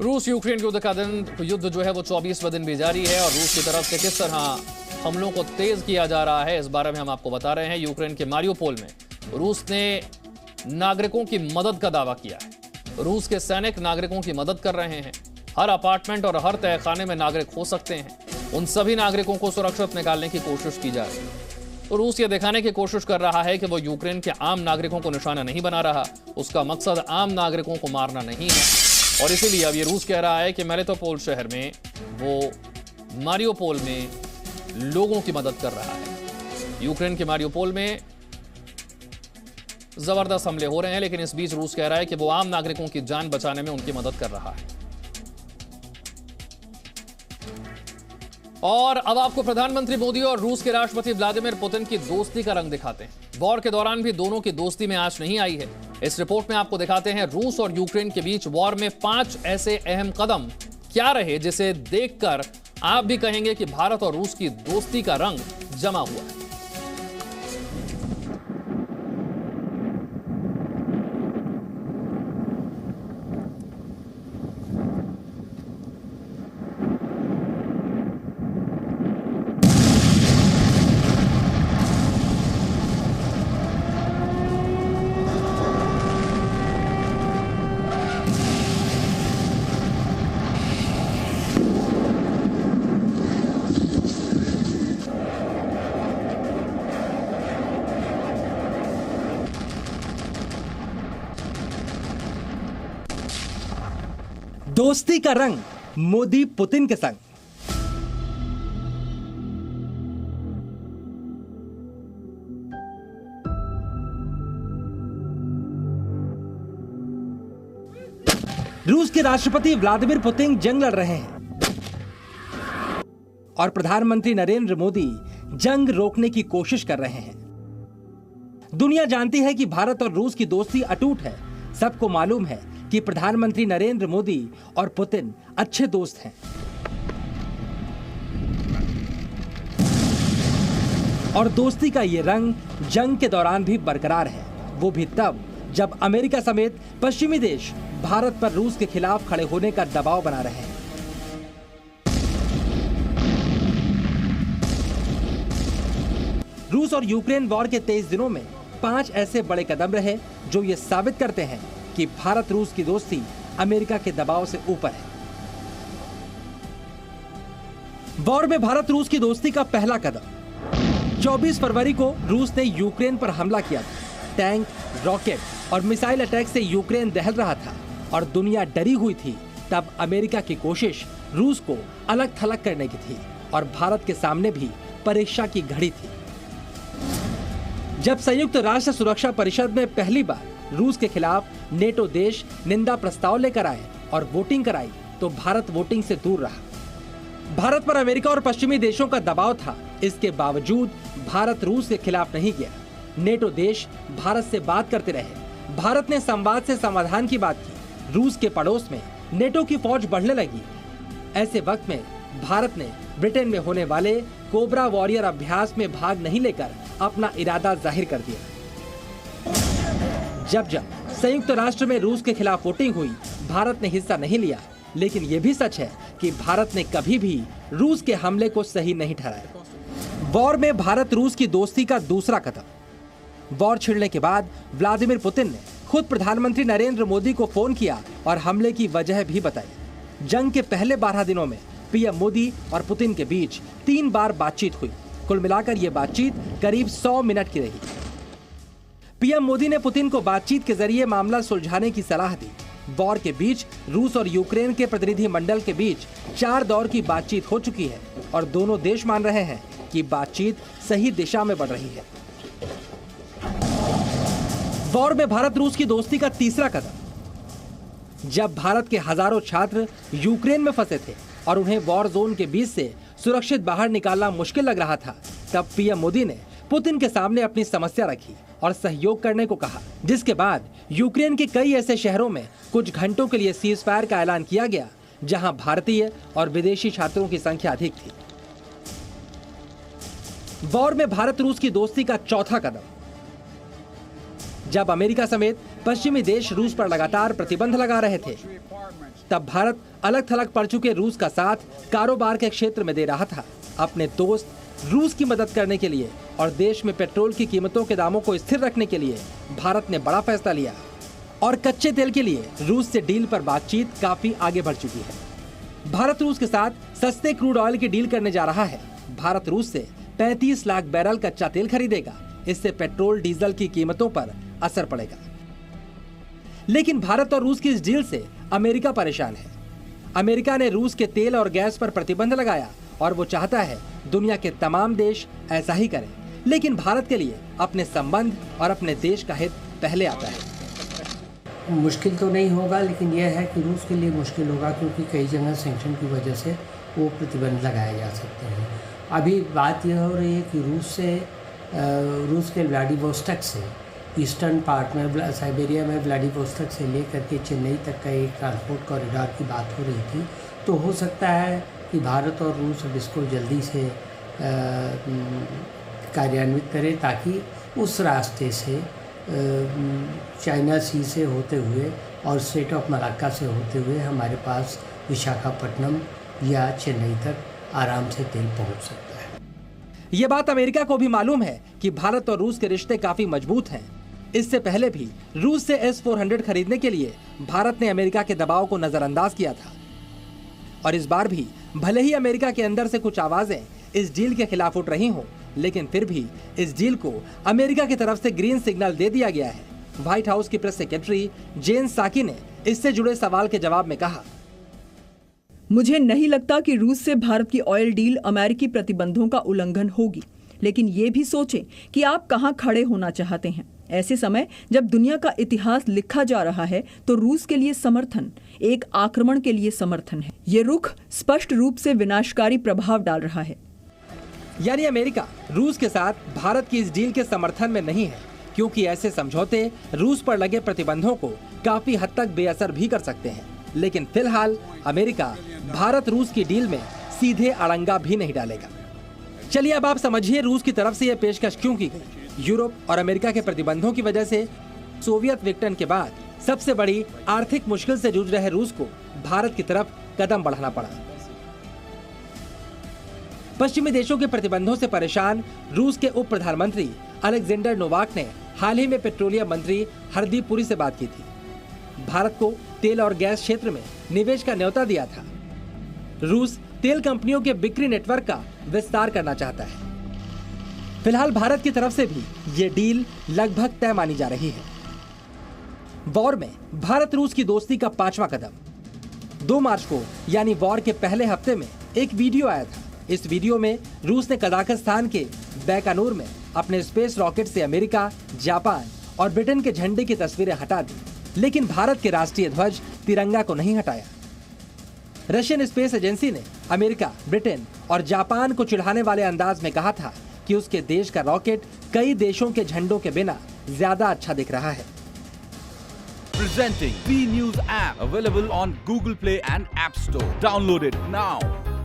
रूस यूक्रेन युद्ध का युद्ध जो है वो 24वां दिन भी जारी है और रूस की तरफ से किस तरह हमलों को तेज किया जा रहा है इस बारे में हम आपको बता रहे हैं। यूक्रेन के मारियोपोल में रूस ने नागरिकों की मदद का दावा किया है। रूस के सैनिक नागरिकों की मदद कर रहे हैं। हर अपार्टमेंट और हर तहखाने में नागरिक हो सकते हैं। उन सभी नागरिकों को सुरक्षित निकालने की कोशिश की जा रही है। तो रूस ये दिखाने की कोशिश कर रहा है कि वो यूक्रेन के आम नागरिकों को निशाना नहीं बना रहा। उसका मकसद आम नागरिकों को मारना नहीं है और इसीलिए अब ये रूस कह रहा है कि मेलिटोपोल शहर में वो मारियोपोल में लोगों की मदद कर रहा है। यूक्रेन के मारियोपोल में जबरदस्त हमले हो रहे हैं, लेकिन इस बीच रूस कह रहा है कि वो आम नागरिकों की जान बचाने में उनकी मदद कर रहा है। और अब आपको प्रधानमंत्री मोदी और रूस के राष्ट्रपति व्लादिमीर पुतिन की दोस्ती का रंग दिखाते हैं। वॉर के दौरान भी दोनों की दोस्ती में आंच नहीं आई है। इस रिपोर्ट में आपको दिखाते हैं रूस और यूक्रेन के बीच वॉर में 5 ऐसे अहम कदम क्या रहे जिसे देखकर आप भी कहेंगे कि भारत और रूस की दोस्ती का रंग जमा हुआ है। दोस्ती का रंग मोदी पुतिन के संग। रूस के राष्ट्रपति व्लादिमीर पुतिन जंग लड़ रहे हैं और प्रधानमंत्री नरेंद्र मोदी जंग रोकने की कोशिश कर रहे हैं। दुनिया जानती है कि भारत और रूस की दोस्ती अटूट है। सबको मालूम है कि प्रधानमंत्री नरेंद्र मोदी और पुतिन अच्छे दोस्त हैं। और दोस्ती का ये रंग जंग के दौरान भी बरकरार है, वो भी तब जब अमेरिका समेत पश्चिमी देश भारत पर रूस के खिलाफ खड़े होने का दबाव बना रहे हैं। रूस और यूक्रेन वॉर के 23 दिनों में 5 ऐसे बड़े कदम रहे जो ये साबित करते हैं कि भारत रूस की दोस्ती अमेरिका के दबाव से ऊपर है। वॉर में भारत रूस की दोस्ती का पहला कदम 24 फरवरी को रूस ने यूक्रेन पर हमला किया था। टैंक, रॉकेट और मिसाइल अटैक से यूक्रेन दहल रहा था और दुनिया डरी हुई थी। तब अमेरिका की कोशिश रूस को अलग थलग करने की थी और भारत के सामने भी परीक्षा की घड़ी थी। जब संयुक्त राष्ट्र सुरक्षा परिषद में पहली बार रूस के खिलाफ नेटो देश निंदा प्रस्ताव लेकर आए और वोटिंग कराई तो भारत वोटिंग से दूर रहा। भारत पर अमेरिका और पश्चिमी देशों का दबाव था। इसके बावजूद भारत रूस के खिलाफ नहीं गया। नेटो देश भारत से बात करते रहे। भारत ने संवाद से समाधान की बात की। रूस के पड़ोस में नेटो की फौज बढ़ने लगी। ऐसे वक्त में भारत ने ब्रिटेन में होने वाले कोबरा वॉरियर अभ्यास में भाग नहीं लेकर अपना इरादा जाहिर कर दिया। जब संयुक्त राष्ट्र में रूस के खिलाफ वोटिंग हुई, भारत ने हिस्सा नहीं लिया। लेकिन यह भी सच है कि भारत ने कभी भी रूस के हमले को सही नहीं ठहराया। वॉर में भारत रूस की दोस्ती का दूसरा कदम। वॉर छिड़ने के बाद व्लादिमीर पुतिन ने खुद प्रधानमंत्री नरेंद्र मोदी को फोन किया और हमले की वजह भी बताई। जंग के पहले 12 दिनों में पीएम मोदी और पुतिन के बीच 3 बार बातचीत हुई। कुल मिलाकर यह बातचीत करीब 100 मिनट की रही। पीएम मोदी ने पुतिन को बातचीत के जरिए मामला सुलझाने की सलाह दी। वॉर के बीच रूस और यूक्रेन के प्रतिनिधि मंडल के बीच 4 दौर की बातचीत हो चुकी है और दोनों देश मान रहे हैं कि बातचीत सही दिशा में बढ़ रही है। वॉर में भारत रूस की दोस्ती का तीसरा कदम। जब भारत के हजारों छात्र यूक्रेन में फंसे थे और उन्हें वॉर जोन के बीच से सुरक्षित बाहर निकालना मुश्किल लग रहा था, तब पीएम मोदी ने पुतिन के सामने अपनी समस्या रखी और सहयोग करने को कहा, जिसके बाद यूक्रेन के कई ऐसे शहरों में कुछ घंटों के लिए सीज फायर का ऐलान किया गया जहां भारतीय और विदेशी छात्रों की संख्या अधिक थी। वॉर में भारत रूस की दोस्ती का चौथा कदम। जब अमेरिका समेत पश्चिमी देश रूस पर लगातार प्रतिबंध लगा रहे थे। तब भारत अलग थलग पड़ चुके रूस का साथ कारोबार के क्षेत्र में दे रहा था। अपने दोस्त रूस की मदद करने के लिए और देश में पेट्रोल की कीमतों के दामों को स्थिर रखने के लिए भारत ने बड़ा फैसला लिया और कच्चे तेल के लिए रूस से डील पर बातचीत काफी आगे बढ़ चुकी है। भारत रूस के साथ सस्ते क्रूड ऑयल की डील करने जा रहा है। भारत रूस से 35 लाख बैरल कच्चा तेल खरीदेगा। इससे पेट्रोल डीजल की कीमतों पर असर पड़ेगा। लेकिन भारत और रूस की इस डील से अमेरिका परेशान है। अमेरिका ने रूस के तेल और गैस पर प्रतिबंध लगाया और वो चाहता है दुनिया के तमाम देश ऐसा ही करें। लेकिन भारत के लिए अपने संबंध और अपने देश का हित पहले आता है। मुश्किल तो नहीं होगा, लेकिन यह है कि रूस के लिए मुश्किल होगा, क्योंकि कई जगह सैंक्शन की वजह से वो प्रतिबंध लगाए जा सकते हैं। अभी बात यह हो रही है कि रूस के व्लादिवोस्टोक से ईस्टर्न पार्ट में साइबेरिया में व्लादिवोस्टोक से लेकर के चेन्नई तक का एक ट्रांसपोर्ट कॉरिडोर की बात हो रही थी। तो हो सकता है कि भारत और रूस अब इसको जल्दी से कार्यान्वित करें, ताकि उस रास्ते से चाइना सी से होते हुए और स्ट्रेट ऑफ मलाक्का से होते हुए हमारे पास विशाखापट्टनम या चेन्नई तक आराम से तेल पहुंच सकता है। ये बात अमेरिका को भी मालूम है कि भारत और रूस के रिश्ते काफी मजबूत हैं। इससे पहले भी रूस से S-400 खरीदने के लिए भारत ने अमेरिका के दबाव को नजरअंदाज किया था और इस बार भी भले ही अमेरिका के अंदर से कुछ आवाजें इस डील के खिलाफ उठ रही हों, लेकिन फिर भी इस डील को अमेरिका की तरफ से ग्रीन सिग्नल दे दिया गया है। व्हाइट हाउस की प्रेस सेक्रेटरी जेन साकी ने इससे जुड़े सवाल के जवाब में कहा, मुझे नहीं लगता कि रूस से भारत की ऑयल डील अमेरिकी प्रतिबंधों का उल्लंघन होगी, लेकिन ये भी सोचें कि आप कहां खड़े होना चाहते हैं। ऐसे समय जब दुनिया का इतिहास लिखा जा रहा है तो रूस के लिए समर्थन एक आक्रमण के लिए समर्थन है। ये रुख स्पष्ट रूप से विनाशकारी प्रभाव डाल रहा है। यानी अमेरिका रूस के साथ भारत की इस डील के समर्थन में नहीं है, क्योंकि ऐसे समझौते रूस पर लगे प्रतिबंधों को काफी हद तक बेअसर भी कर सकते हैं। लेकिन फिलहाल अमेरिका भारत रूस की डील में सीधे अड़ंगा भी नहीं डालेगा। चलिए अब आप समझिए रूस की तरफ से यह पेशकश क्यों की गई। यूरोप और अमेरिका के प्रतिबंधों की वजह से सोवियत विघटन के बाद सबसे बड़ी आर्थिक मुश्किल से जूझ रहे रूस को भारत की तरफ कदम बढ़ाना पड़ा। पश्चिमी देशों के प्रतिबंधों से परेशान रूस के उप प्रधानमंत्री अलेक्जेंडर नोवाक ने हाल ही में पेट्रोलियम मंत्री हरदीप पुरी से बात की थी। भारत को तेल और गैस क्षेत्र में निवेश का न्योता दिया था। रूस तेल कंपनियों के बिक्री नेटवर्क का विस्तार करना चाहता है। फिलहाल भारत की तरफ से भी ये डील लगभग तय मानी जा रही है। वॉर में भारत रूस की दोस्ती का 5वां कदम 2 मार्च को यानी वॉर के पहले हफ्ते में एक वीडियो आया था। इस वीडियो में रूस ने कजाकिस्तान के बैकानूर में अपने स्पेस रॉकेट से अमेरिका, जापान और ब्रिटेन के झंडे की तस्वीरें हटा दी, लेकिन भारत के राष्ट्रीय ध्वज तिरंगा को नहीं हटाया। रशियन स्पेस एजेंसी ने अमेरिका, ब्रिटेन और जापान को चिढ़ाने वाले अंदाज में कहा था कि उसके देश का रॉकेट कई देशों के झंडों के बिना ज्यादा अच्छा दिख रहा है। Presenting B News app, available on Google Play and App Store. Download it now.